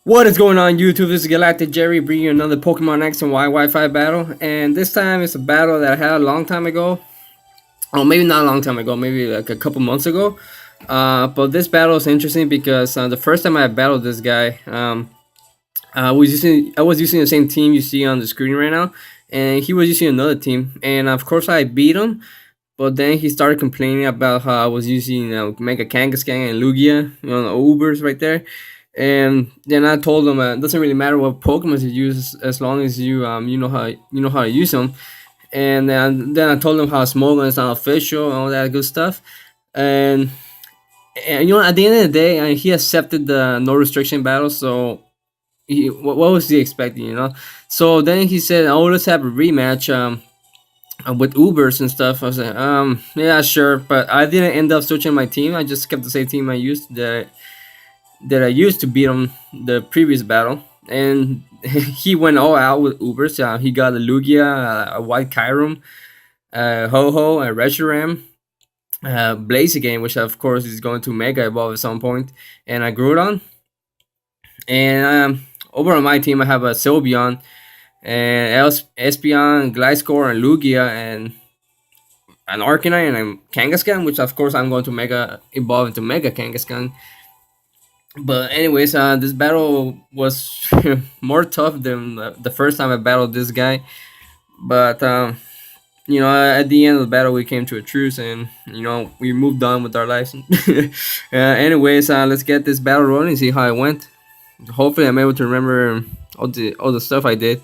What is going on YouTube? This is Galactic Jerry bringing you another Pokemon X and Y Wi-Fi battle, and this time it's a battle that I had a long time ago. Oh, maybe not a long time ago, maybe like a couple months ago. But this battle is interesting because the first time I battled this guy, I was using the same team you see on the screen right now, and he was using another team, and of course I beat him. But then he started complaining about how I was using Mega Kangaskhan and Lugia, the Ubers right there. And then I told him it doesn't really matter what Pokemon you use as long as you know how to use them. And then I told him how Smogon is not official and all that good stuff. And at the end of the day, he accepted the no restriction battle. So what was he expecting? So then he said, "Oh, let's have a rematch." With Ubers and stuff. I was like, yeah, sure, but I didn't end up switching my team. I just kept the same team I used to beat him the previous battle, and he went all out with Ubers. He got a Lugia, a White Kyurem, Ho-Ho, a Reshiram, Blaziken, which of course is going to Mega Evolve at some point, and a Groudon. And over on my team, I have a Sylveon, and Espeon, Gliscor, and Lugia, and an Arcanine, and a Kangaskhan, which of course I'm going to Mega Evolve into Mega Kangaskhan. But anyways, this battle was more tough than the first time I battled this guy. But at the end of the battle, we came to a truce, and we moved on with our lives. Anyways, let's get this battle rolling and see how it went. Hopefully, I'm able to remember all the stuff I did.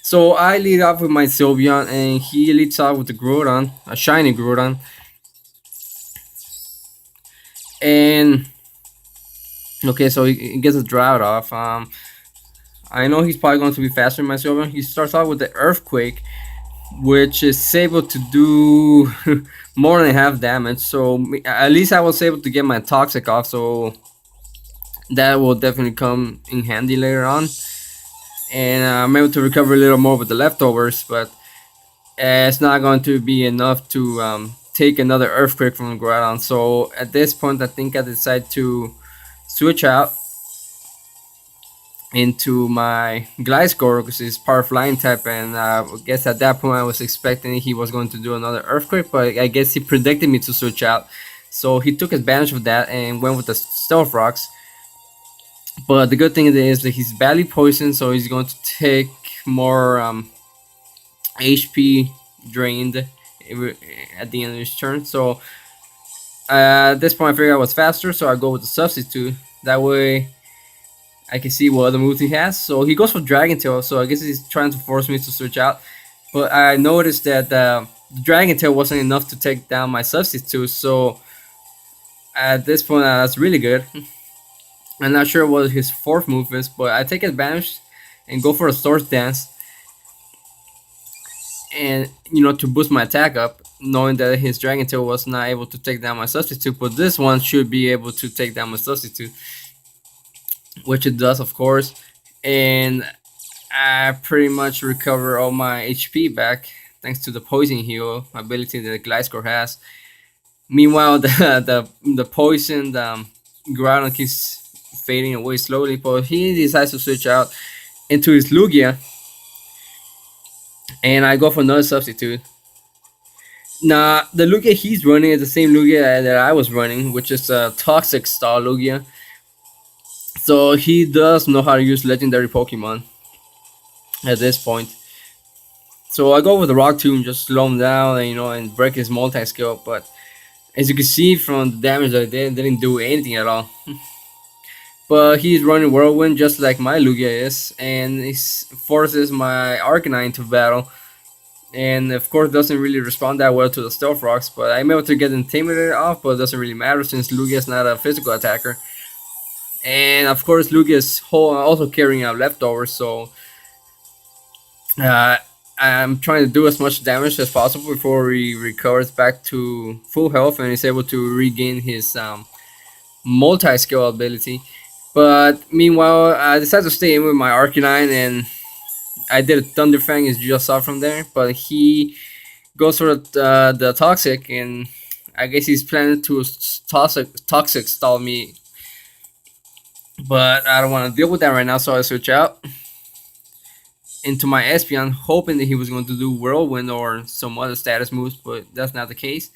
So I lead off with my Sylveon, and he leads off with the Groudon, a shiny Groudon. And okay, so he gets a drought off. I know he's probably going to be faster than my Sylveon. He starts off with the Earthquake, which is able to do more than half damage. So at least I was able to get my Toxic off. So that will definitely come in handy later on. And I'm able to recover a little more with the leftovers, but it's not going to be enough to take another Earthquake from Groudon. So at this point, I think I decide to switch out into my Gliscor because it's part flying type, and I guess at that point I was expecting he was going to do another Earthquake, but I guess he predicted me to switch out. So he took advantage of that and went with the Stealth Rocks. But the good thing is that he's badly poisoned, so he's going to take more HP drained at the end of his turn. So at this point, I figured I was faster, so I go with the Substitute. That way, I can see what other moves he has. So he goes for Dragon Tail, so I guess he's trying to force me to switch out. But I noticed that the Dragon Tail wasn't enough to take down my Substitute, so at this point, that's really good. I'm not sure what his fourth move is, but I take advantage and go for a Swords Dance. And, to boost my attack up, knowing that his Dragon Tail was not able to take down my Substitute, but this one should be able to take down my Substitute. Which it does, of course. And I pretty much recover all my HP back thanks to the Poison Heal ability that Gliscor has. Meanwhile, the poisoned Groudon keeps fading away slowly, but he decides to switch out into his Lugia, and I go for another Substitute. Now the Lugia he's running is the same Lugia that I was running, which is a Toxic style Lugia, so he does know how to use legendary Pokemon at this point. So I go with the Rock Tomb, just slow him down and break his multi-skill, but as you can see from the damage that I did, didn't do anything at all. But he's running Whirlwind just like my Lugia is, and he forces my Arcanine to battle. And of course doesn't really respond that well to the Stealth Rocks, but I'm able to get Intimidated off, but it doesn't really matter since Lugia is not a physical attacker. And of course Lugia is also carrying out leftovers, so I'm trying to do as much damage as possible before he recovers back to full health and is able to regain his multi-skill ability. But meanwhile, I decided to stay in with my Arcanine, and I did a Thunder Fang, as you just saw from there, but he goes for the Toxic, and I guess he's planning to toxic stall me, but I don't want to deal with that right now, so I switch out into my Espeon, hoping that he was going to do Whirlwind or some other status moves, but that's not the case.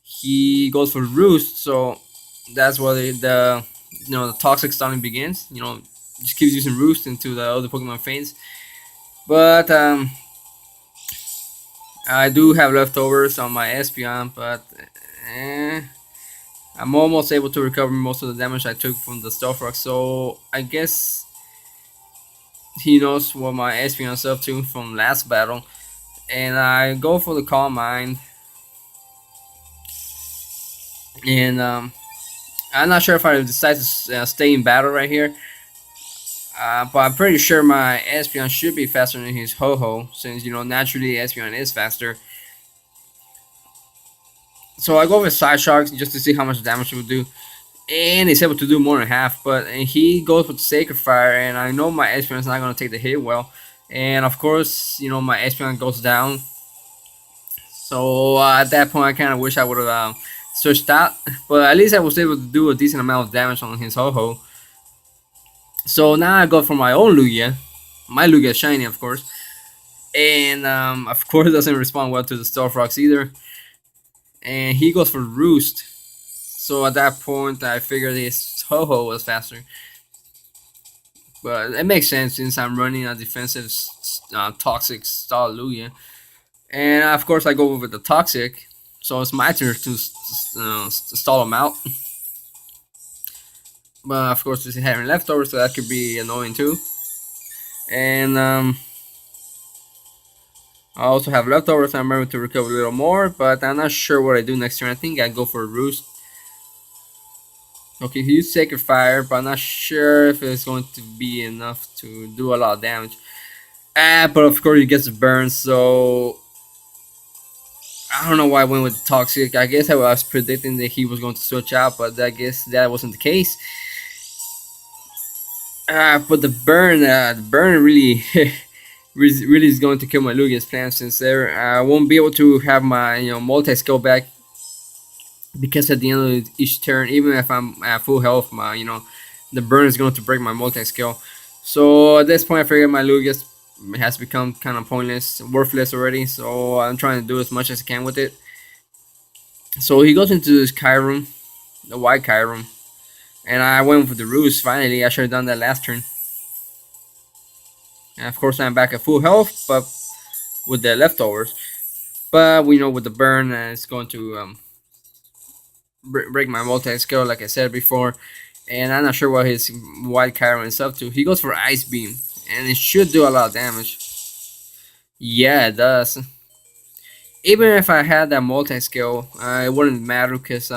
He goes for Roost, so that's where the the toxic stunning begins. Just keeps using Roost into the other Pokemon faints. But I do have leftovers on my Espeon, but eh, I'm almost able to recover most of the damage I took from the Stealth Rock. So I guess he knows what my Espeon is up to from last battle, and I go for the Calm Mind. And I'm not sure if I decide to stay in battle right here, but I'm pretty sure my Espeon should be faster than his Ho-Ho, since naturally Espeon is faster. So I go with Side Sharks just to see how much damage it will do, and he's able to do more than half. But he goes with Sacred Fire, and I know my Espeon is not going to take the hit well, and of course my Espeon goes down. So at that point, I kind of wish I would have switched out, but at least I was able to do a decent amount of damage on his Ho-Ho. So now I go for my own Lugia, my Lugia Shiny, of course, and of course doesn't respond well to the Stealth Rocks either, and he goes for Roost. So at that point, I figured his Ho-Ho was faster, but it makes sense since I'm running a defensive toxic style Lugia, and of course I go with the toxic. So it's my turn to stall him out. But of course, he's having leftovers, so that could be annoying too. And I also have leftovers. I'm able to recover a little more, but I'm not sure what I do next turn. I think I go for a Roost. Okay, he used Sacred Fire, but I'm not sure if it's going to be enough to do a lot of damage. But of course he gets a burn, so I don't know why I went with Toxic. I guess I was predicting that he was going to switch out, but I guess that wasn't the case. But the burn really, really is going to kill my Lugia's plan, since there I won't be able to have my multi skill back, because at the end of each turn, even if I'm at full health, my the burn is going to break my multi skill. So at this point, I figured my Lugia has become kind of pointless, worthless already. So I'm trying to do as much as I can with it. So he goes into this Kyurem, the white Kyurem, and I went for the Roost. Finally, I should have done that last turn. And of course, I'm back at full health, but with the leftovers. But we know with the burn, it's going to break my multi skill, like I said before. And I'm not sure what his white Kyurem is up to. He goes for Ice Beam, and it should do a lot of damage. Yeah, it does. Even if I had that multi skill, it wouldn't matter, because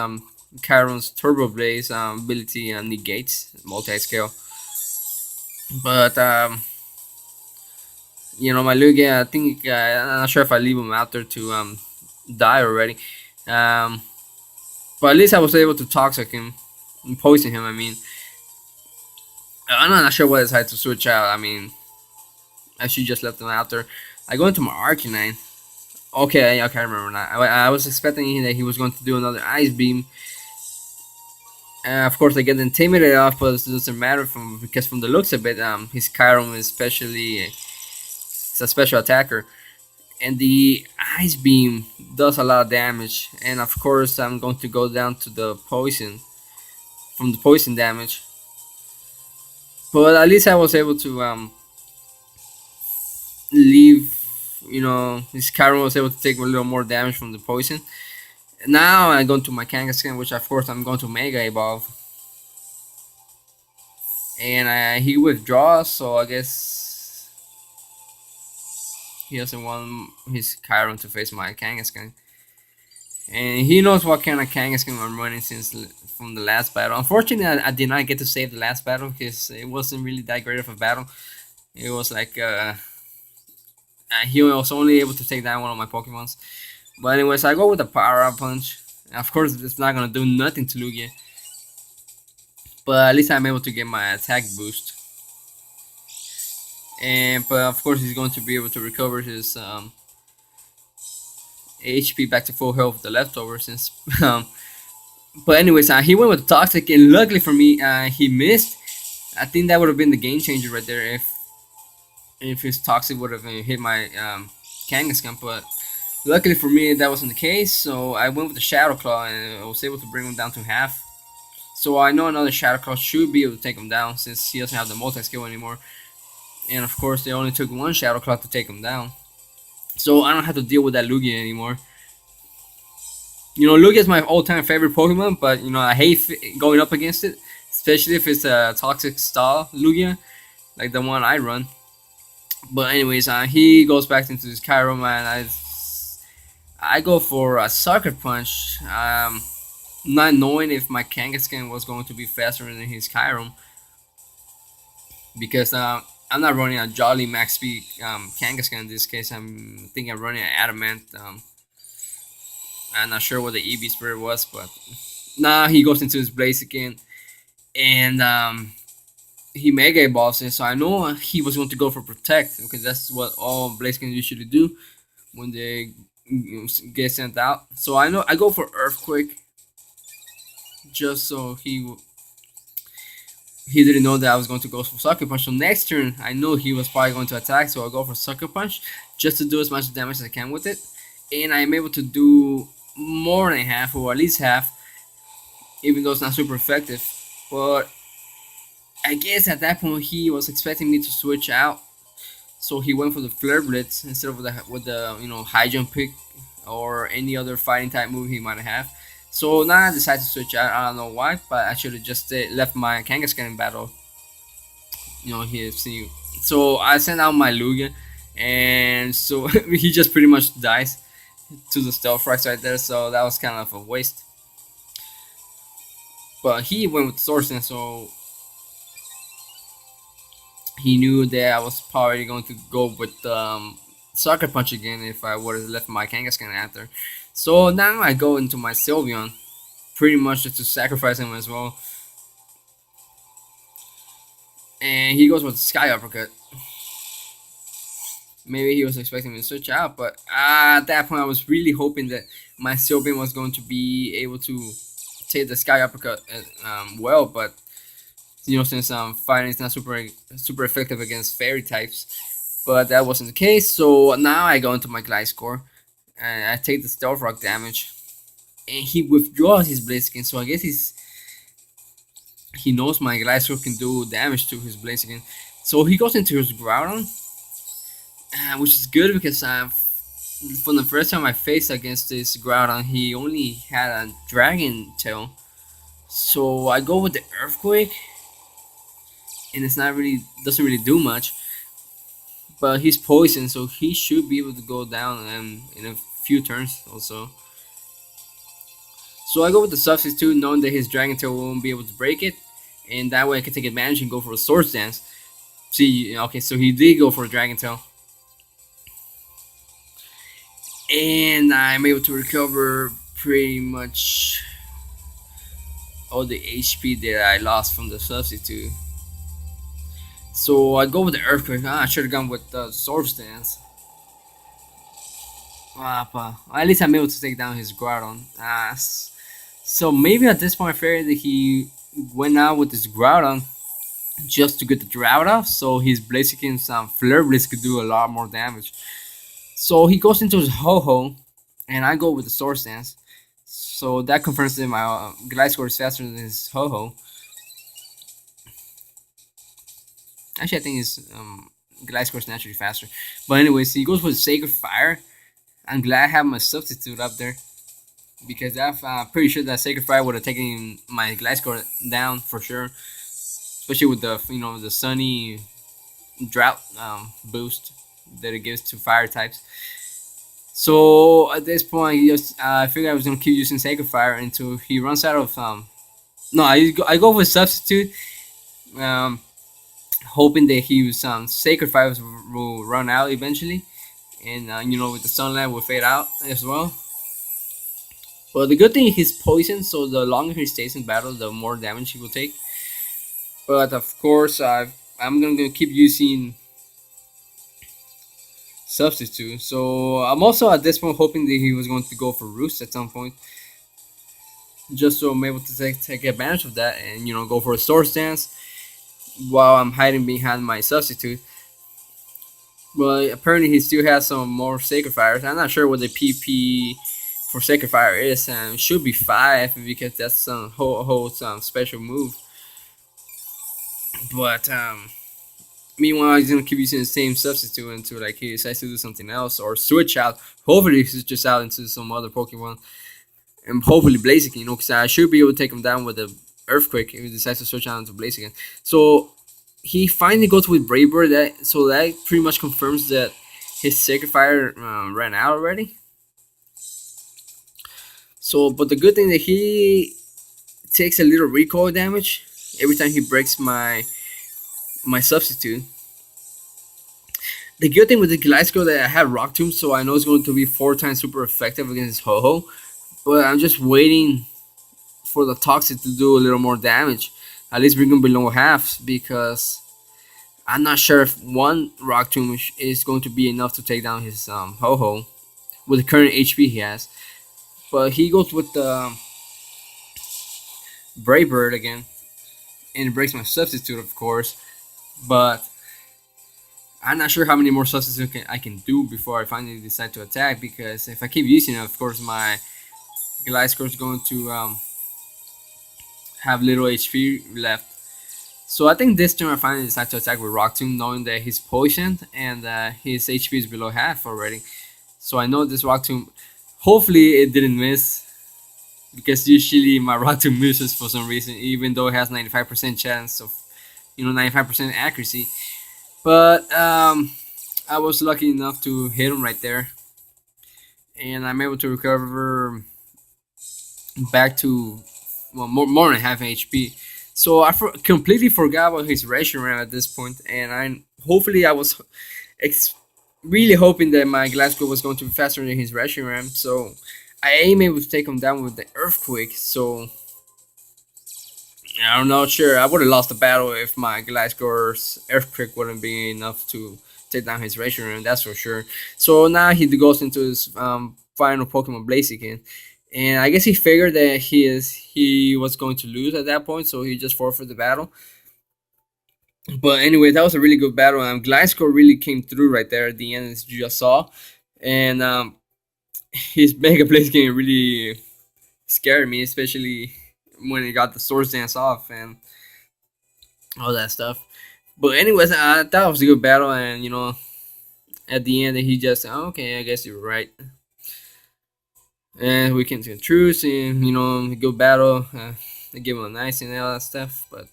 Kyurem's Turbo Blaze ability negates multi skill. But my Lugia, I think I'm not sure if I leave him out there to die already. But at least I was able to toxic him and poison him. I mean, I'm not sure what I decided to switch out. I mean, I should just left him out there. I go into my Arcanine. Okay, I can't remember now. I was expecting that he was going to do another Ice Beam. Of course, I get intimidated off, but it doesn't matter because from the looks of it, his Kyurem is it's a special attacker, and the Ice Beam does a lot of damage. And of course, I'm going to go down to the poison from the poison damage. But at least I was able to leave. His Kyurem was able to take a little more damage from the poison. Now I go to my Kangaskhan, which of course I'm going to Mega Evolve. And he withdraws, so I guess he doesn't want his Kyurem to face my Kangaskhan. And he knows what kind of Kangaskhan I'm running since from the last battle. Unfortunately, I did not get to save the last battle, because it wasn't really that great of a battle. It was like he was only able to take down one of my Pokemons. But anyways, I go with the Power Up Punch. Of course, it's not gonna do nothing to Lugia, but at least I'm able to get my attack boost. and but of course he's going to be able to recover his HP back to full health with the leftover since but anyways, he went with toxic, and luckily for me, he missed. I think that would have been the game changer right there if his toxic would have hit my Kangaskhan, but luckily for me that wasn't the case. So I went with the Shadow Claw and I was able to bring him down to half. So I know another Shadow Claw should be able to take him down since he doesn't have the multi skill anymore. And of course, they only took one Shadow Claw to take him down, so I don't have to deal with that Lugia anymore. You know, Lugia is my all-time favorite Pokemon, but you know I hate going up against it, especially if it's a toxic style Lugia, like the one I run. But anyways, he goes back into his Kyro, man. I go for a Sucker Punch, not knowing if my Kangaskhan was going to be faster than his Kyro, because I'm not running a Jolly Max Speed Kangaskhan in this case. I think I'm running an Adamant. I'm not sure what the EV Spirit was, but nah, he goes into his Blaziken, and he Mega Evolves it. So I know he was going to go for Protect, because that's what all Blaziken usually do when they get sent out. So I know I go for Earthquake, just so he didn't know that I was going to go for Sucker Punch. So next turn, I know he was probably going to attack, so I'll go for Sucker Punch just to do as much damage as I can with it. And I'm able to do more than half, or at least half, even though it's not super effective. But I guess at that point he was expecting me to switch out, so he went for the Flare Blitz instead of with the high jump pick or any other fighting type move he might have. So now I decided to switch out. I don't know why, but I should have just left my Kangaskhan in battle. He see. So I sent out my Lugia, and so he just pretty much dies to the Stealth Rocks right there. So that was kind of a waste. But he went with Sword Dance, so he knew that I was probably going to go with Sucker Punch again if I would have left my Kangaskhan after. So now I go into my Sylveon, pretty much just to sacrifice him as well. And he goes with Sky Uppercut. Maybe he was expecting me to switch out, but at that point I was really hoping that my Sylveon was going to be able to take the Sky Uppercut well, but since fighting is not super effective against fairy types, but that wasn't the case. So now I go into my Gliscor, and I take the Stealth Rock damage, and he withdraws his Blaziken. So I guess he knows my Gliscor can do damage to his Blaziken. So he goes into his Groudon, which is good because from the first time I faced against this Groudon, he only had a Dragon Tail. So I go with the Earthquake, and it's not really doesn't really do much. But he's poisoned, so he should be able to go down in a few turns also. So I go with the Substitute, knowing that his Dragon Tail won't be able to break it, and that way I can take advantage and go for a Sword Dance. See, okay, so he did go for a Dragon Tail, and I'm able to recover pretty much all the HP that I lost from the Substitute. So I go with the Earthquake. I should have gone with the Sword Dance. But at least I'm able to take down his Groudon. So maybe at this point I figured that he went out with his Groudon just to get the drought off, so his Blaziken's Flare Blitz could do a lot more damage. So he goes into his Ho-Ho, and I go with the Sword Dance. So that confirms that my Gliscor is faster than his Ho-Ho. Actually, I think his Gliscor is naturally faster. But anyways, he goes with Sacred Fire. I'm glad I have my Substitute up there, because I'm pretty sure that Sacred Fire would have taken my Gliscor down for sure, especially with the the Sunny Drought boost that it gives to fire types. So at this point, I figured I was gonna keep using Sacred Fire until he runs out of No, I go with Substitute, hoping that his Sacred Fire will run out eventually, and with the Sunlight will fade out as well. But the good thing is he's poisoned, so the longer he stays in battle, the more damage he will take. But of course, I'm gonna keep using substitute. So I'm also at this point hoping that he was going to go for Roost at some point, just so I'm able to take advantage of that and go for a sword stance while I'm hiding behind my substitute. But apparently he still has some more Sacred Fires. I'm not sure what the PP for Sacred Fire is, and it should be 5 because that's some whole special move. But meanwhile, he's gonna keep using the same substitute until like he decides to do something else or switch out. Hopefully, he switches out into some other Pokemon, and hopefully Blaziken. Because I should be able to take him down with the Earthquake if he decides to switch out into Blaziken. So he finally goes with Brave Bird. That pretty much confirms that his Sacred Fire ran out already. So, but the good thing that he takes a little recoil damage every time he breaks my substitute. The good thing with the Gliscor that I have Rock Tomb, so I know it's going to be 4 times super effective against Ho-Ho. But I'm just waiting for the Toxic to do a little more damage. At least bring him below half, because I'm not sure if one Rock Tomb is going to be enough to take down his Ho-Ho with the current HP he has. But he goes with the Brave Bird again, and it breaks my substitute, of course. But I'm not sure how many more substitutes I can do before I finally decide to attack, because if I keep using it, of course, my Gliscor is going to have little HP left. So I think this turn I finally decide to attack with Rock Tomb, knowing that he's poisoned and his HP is below half already. So I know this Rock Tomb, hopefully it didn't miss, because usually my Rock Tomb misses for some reason, even though it has 95% chance of 95% accuracy. But I was lucky enough to hit him right there, and I'm able to recover back to more than half HP. So I completely forgot about his Reshiram at this point, and I was really hoping that my Gliscor was going to be faster than his Reshiram. So I am able to take him down with the Earthquake. So I'm not sure. I would have lost the battle if my Gliscor's Earthquake wouldn't be enough to take down his Reshiram, that's for sure. So now he goes into his final Pokemon Blaziken. And I guess he figured that he was going to lose at that point, so he just forfeited the battle. But anyway, that was a really good battle. Gliscor really came through right there at the end, as you just saw. And his Mega Blaziken really scared me, especially when he got the Sword Dance off and all that stuff. But anyways, I thought it was a good battle, and at the end he just said, okay, I guess you're right. And we came to a truce, and good battle. They gave him a nice and all that stuff. But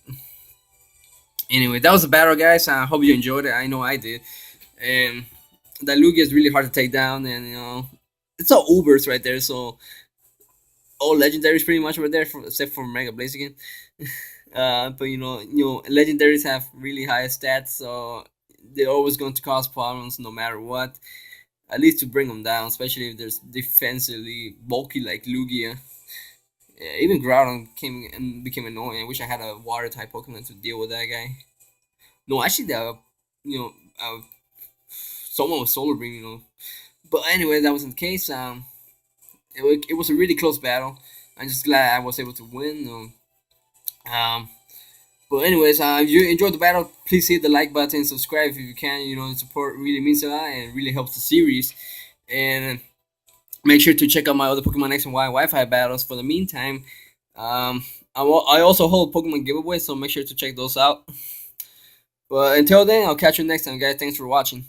anyway, that was the battle, guys. I hope you enjoyed it. I know I did. And that Lugia is really hard to take down, and it's all Ubers right there. So all legendaries pretty much right there, except for Mega Blaziken. But legendaries have really high stats, so they're always going to cause problems no matter what. At least to bring them down, especially if there's defensively bulky like Lugia. Yeah, even Groudon came and became annoying. I wish I had a water type Pokemon to deal with that guy. No, actually, someone with Solar Beam, But anyway, that wasn't the case. It was a really close battle. I'm just glad I was able to win. But anyways, if you enjoyed the battle, please hit the like button, subscribe if you can. Support really means a lot and really helps the series. And make sure to check out my other Pokemon X and Y Wi-Fi battles. For the meantime, I also hold Pokemon giveaways, so make sure to check those out. But until then, I'll catch you next time, guys. Thanks for watching.